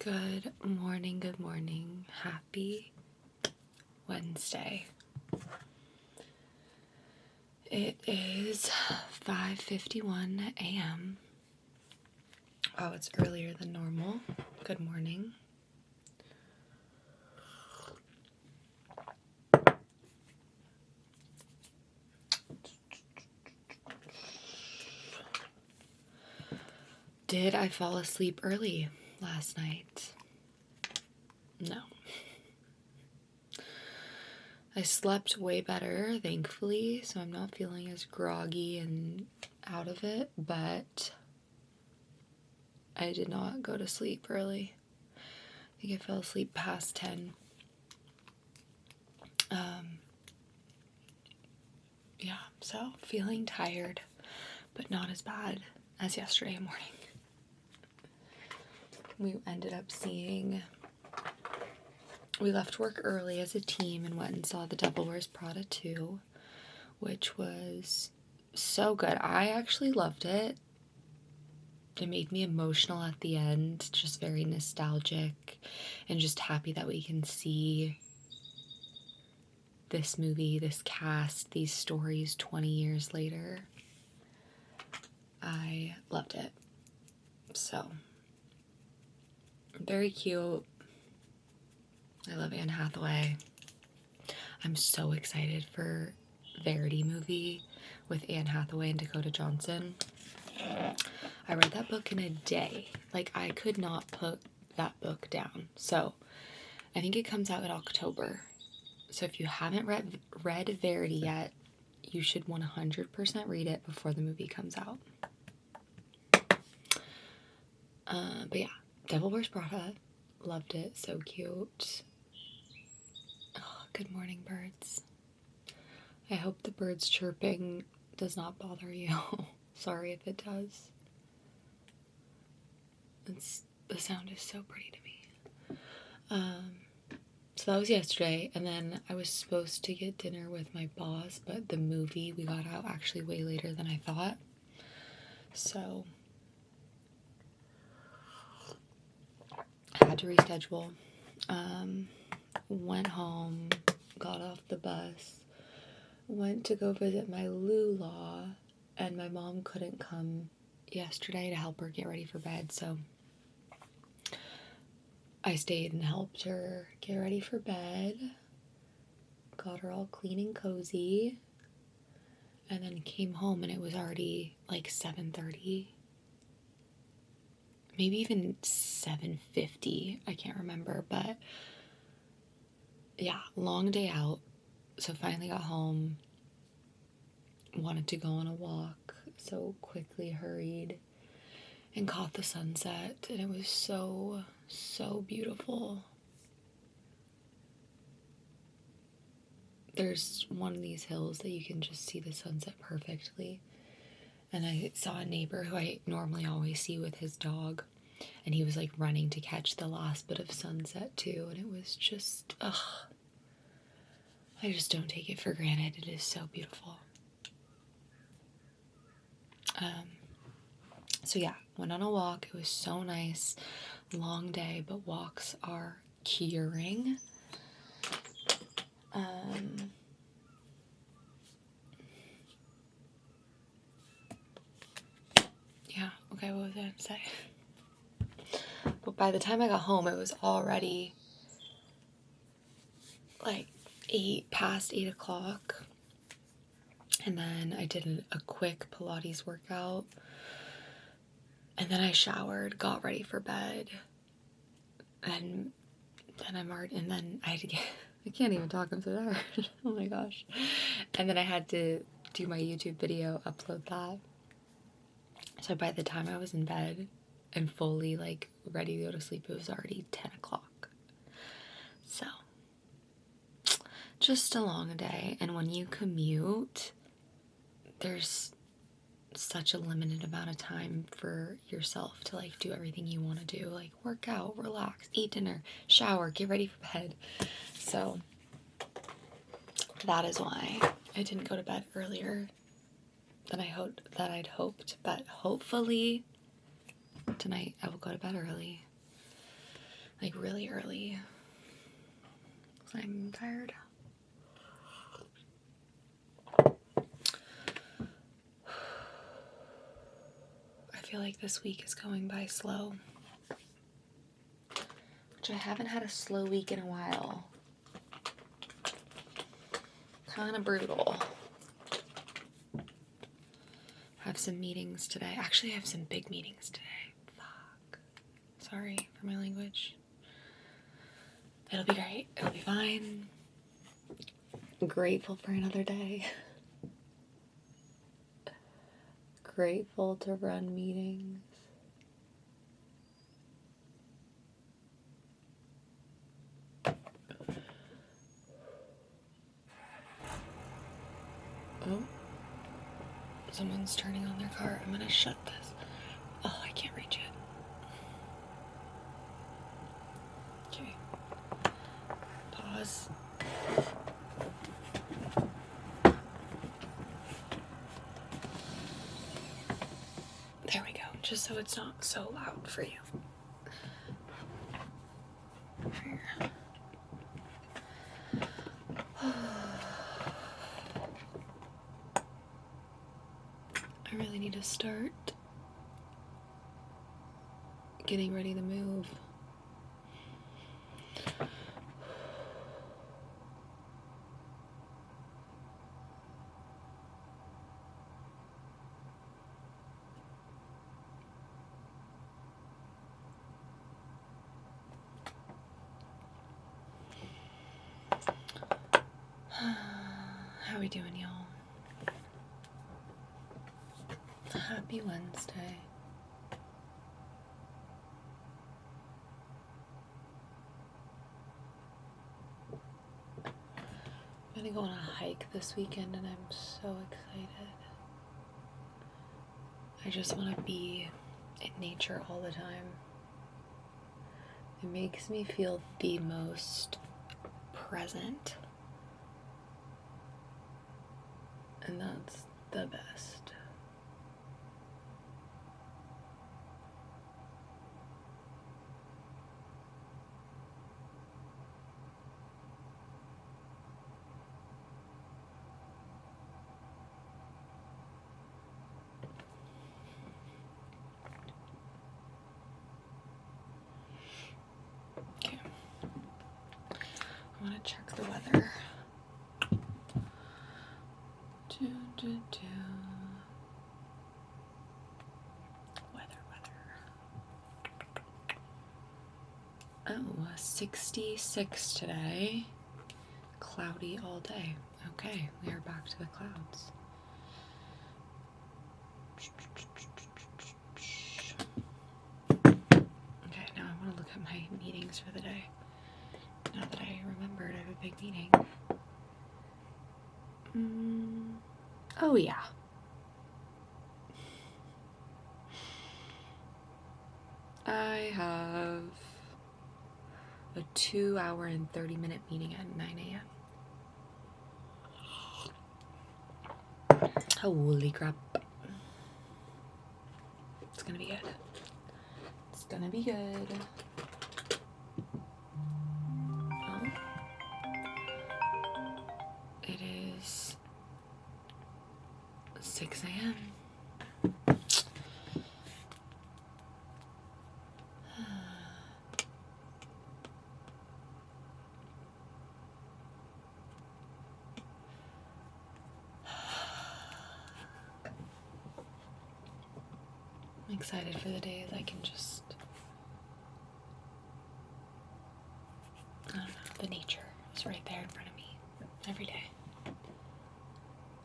Good morning. Happy Wednesday. It is 5:51 a.m. Oh, it's earlier than normal. Good morning. Did I fall asleep early last night? No. I slept way better, thankfully, so I'm not feeling as groggy and out of it, but I did not go to sleep early. I think I fell asleep past 10. Yeah, so feeling tired, but not as bad as yesterday morning. We ended up we left work early as a team and went and saw The Devil Wears Prada 2, which was so good. I actually loved it. It made me emotional at the end, just very nostalgic, and just happy that we can see this movie, this cast, these stories 20 years later. I loved it. So, very cute. I love Anne Hathaway. I'm so excited for Verity movie with Anne Hathaway and Dakota Johnson. I read that book in a day. Like, I could not put that book down. So, I think it comes out in October. So if you haven't read Verity yet, you should 100% read it before the movie comes out. But yeah, Devil Wears Prada. Loved it. So cute. Oh, good morning, birds. I hope the birds chirping does not bother you. Sorry if it does. The sound is so pretty to me. So that was yesterday, and then I was supposed to get dinner with my boss, but the movie, we got out actually way later than I thought. So I had to reschedule. Went home, got off the bus, went to go visit my Lula, and my mom couldn't come yesterday to help her get ready for bed, so I stayed and helped her get ready for bed, got her all clean and cozy, and then came home and it was already like 7:30, maybe even 7:50, I can't remember, but yeah, long day out. So finally got home, wanted to go on a walk, so quickly hurried and caught the sunset, and it was so beautiful. There's one of these hills that you can just see the sunset perfectly, and I saw a neighbor who I normally always see with his dog, and he was like running to catch the last bit of sunset too, and it was just, I just don't take it for granted. It is so beautiful. So yeah, went on a walk. It was so nice. Long day, but walks are curing. Yeah, okay, what was I going to say? But by the time I got home, it was already like past 8 o'clock. And then I did a quick Pilates workout. And then I showered, got ready for bed. And then I had to I can't even talk, I'm so tired. Oh my gosh. And then I had to do my YouTube video, upload that. So by the time I was in bed and fully like ready to go to sleep, it was already 10 o'clock. So just a long day. And when you commute, there's such a limited amount of time for yourself to like do everything you want to do, like work out, relax, eat dinner, shower, get ready for bed. So that is why I didn't go to bed earlier than I'd hoped, but hopefully tonight I will go to bed early. like really early. I'm tired. I feel like this week is going by slow, which I haven't had a slow week in a while. Kind of brutal. Have some meetings today. Actually, I have some big meetings today. Fuck. Sorry for my language. It'll be great. It'll be fine. I'm grateful for another day. Grateful to run meetings. Oh. Someone's turning on their car. I'm gonna shut this. Oh, I can't reach it. Okay. Pause. There we go. Just so it's not so loud for you. Here. I really need to start getting ready to move. How we doing, y'all? Happy Wednesday. I'm gonna go on a hike this weekend and I'm so excited. I just want to be in nature all the time. It makes me feel the most present. And that's the best. Okay. I want to check the weather. Oh, 66 today. Cloudy all day. Okay, we are back to the clouds. Okay, now I want to look at my meetings for the day. Now that I remembered I have a big meeting. Oh yeah. I have a 2-hour and 30-minute meeting at 9 a.m. Holy crap. It's gonna be good. It's gonna be good. Oh. It is 6 a.m. I'm excited for the days I can just, I don't know, the nature is right there in front of me every day.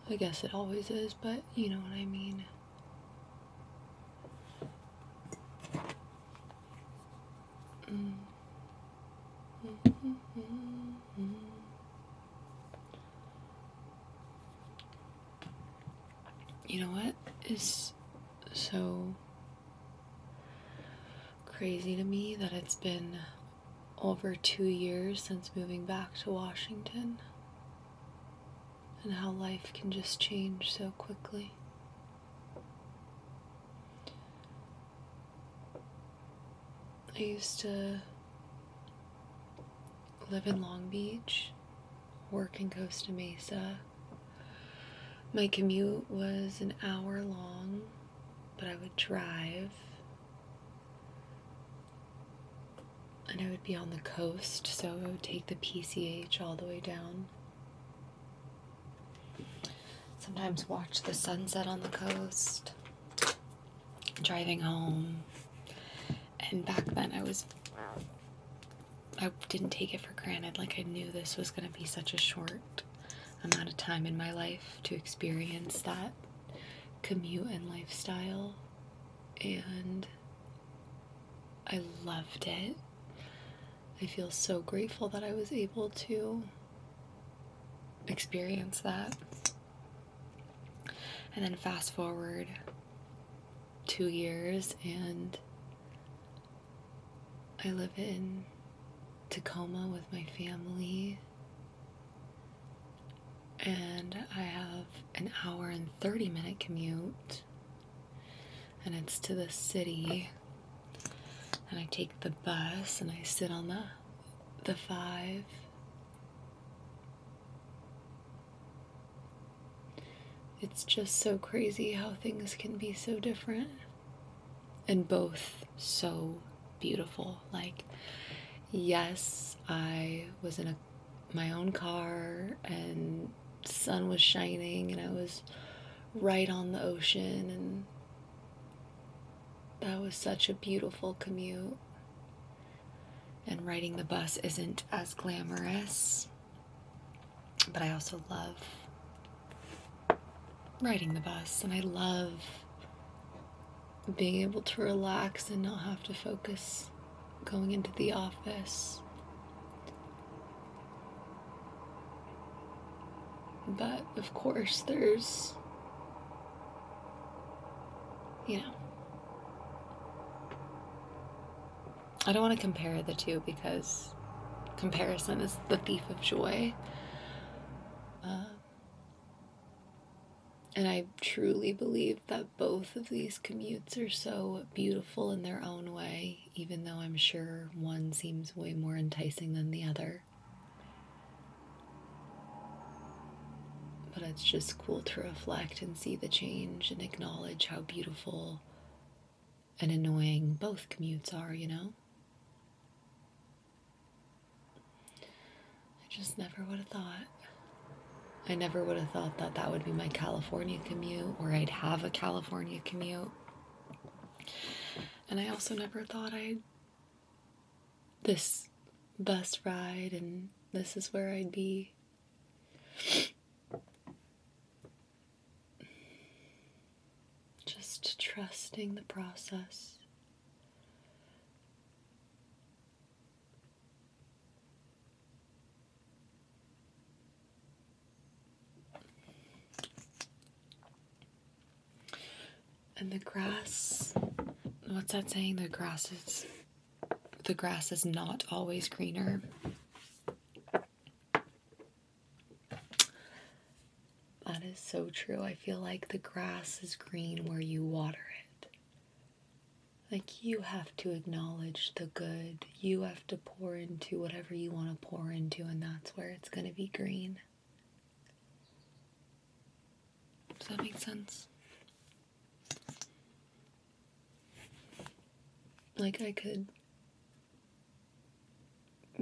I guess it always is, but you know what I mean. You know what is so crazy to me? That it's been over 2 years since moving back to Washington, and how life can just change so quickly. I used to live in Long Beach, work in Costa Mesa. My commute was an hour long, but I would drive. And I would be on the coast, so I would take the PCH all the way down. Sometimes watch the sunset on the coast, driving home. And back then I didn't take it for granted. Like, I knew this was going to be such a short amount of time in my life to experience that commute and lifestyle. And I loved it. I feel so grateful that I was able to experience that. And then fast forward 2 years and I live in Tacoma with my family, and I have an hour and 30-minute commute, and it's to the city, and I take the bus and I sit on the 5. It's just so crazy how things can be so different and both so beautiful. Like, yes, I was in my own car and the sun was shining and I was right on the ocean, and that was such a beautiful commute. And riding the bus isn't as glamorous, but I also love riding the bus, and I love being able to relax and not have to focus going into the office. But of course there's, I don't want to compare the two because comparison is the thief of joy. And I truly believe that both of these commutes are so beautiful in their own way, even though I'm sure one seems way more enticing than the other. But it's just cool to reflect and see the change and acknowledge how beautiful and annoying both commutes are, I just never would have thought. I never would have thought that that would be my California commute, or I'd have a California commute. And I also never thought this bus ride and this is where I'd be. Just trusting the process. And the grass, what's that saying? The grass is not always greener. That is so true. I feel like the grass is green where you water it. Like, you have to acknowledge the good. You have to pour into whatever you want to pour into, and that's where it's going to be green. Does that make sense? Like, I could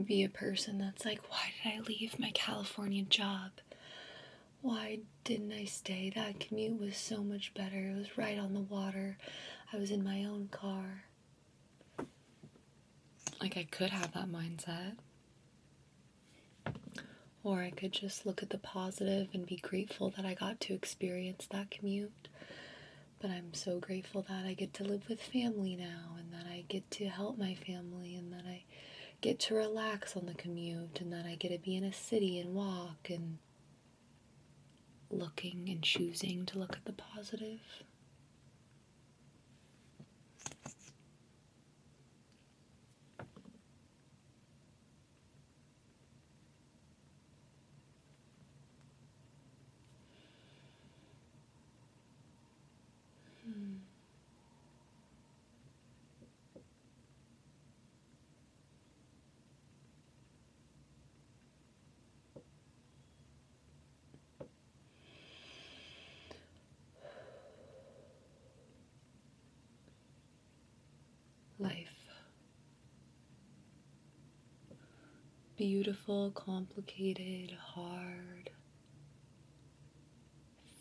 be a person that's like, why did I leave my California job? Why didn't I stay? That commute was so much better. It was right on the water. I was in my own car. Like, I could have that mindset. Or I could just look at the positive and be grateful that I got to experience that commute. But I'm so grateful that I get to live with family now, and that I get to help my family, and that I get to relax on the commute, and that I get to be in a city and walk, and looking and choosing to look at the positive. life. Beautiful, complicated, hard,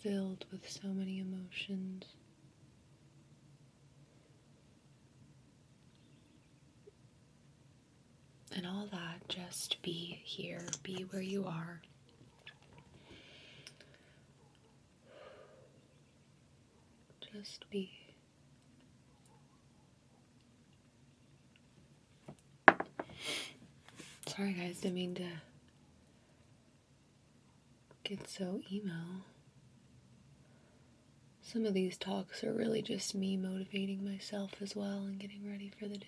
filled with so many emotions. And all that, just be here, be where you are. Just be. Sorry guys, didn't mean to get so emo. Some of these talks are really just me motivating myself as well and getting ready for the day.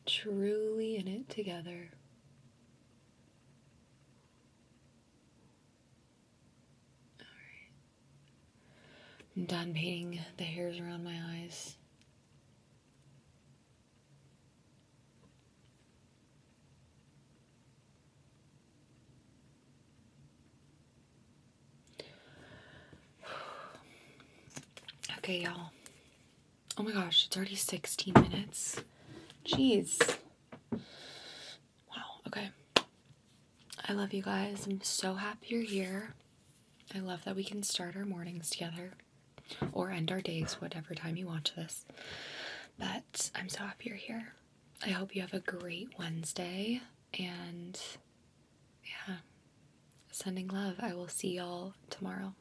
Truly in it together. Alright. I'm done painting the hairs around my eyes. Okay, y'all. Oh my gosh, it's already 16 minutes. Jeez. Wow, okay. I love you guys. I'm so happy you're here. I love that we can start our mornings together. Or end our days, whatever time you watch this. But I'm so happy you're here. I hope you have a great Wednesday. And yeah, sending love. I will see y'all tomorrow.